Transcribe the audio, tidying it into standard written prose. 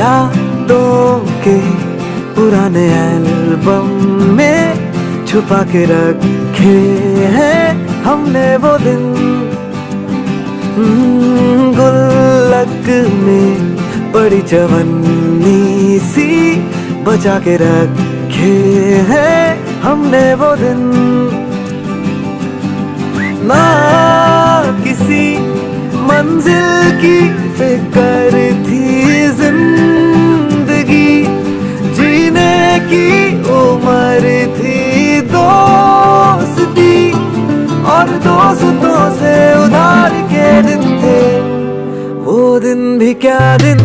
यादों के पुराने एल्बम में छुपा के रखे हैं हमने वो दिन। गुल्लक में बड़ी चवन्नी सी बचा के रखे हैं हमने वो दिन। ना किसी मंजिल की फिक्र थी, जिंदगी जीने की उम्र थी। दोस्ती और दोस्तों से उधार के दिन थे, वो दिन भी क्या दिन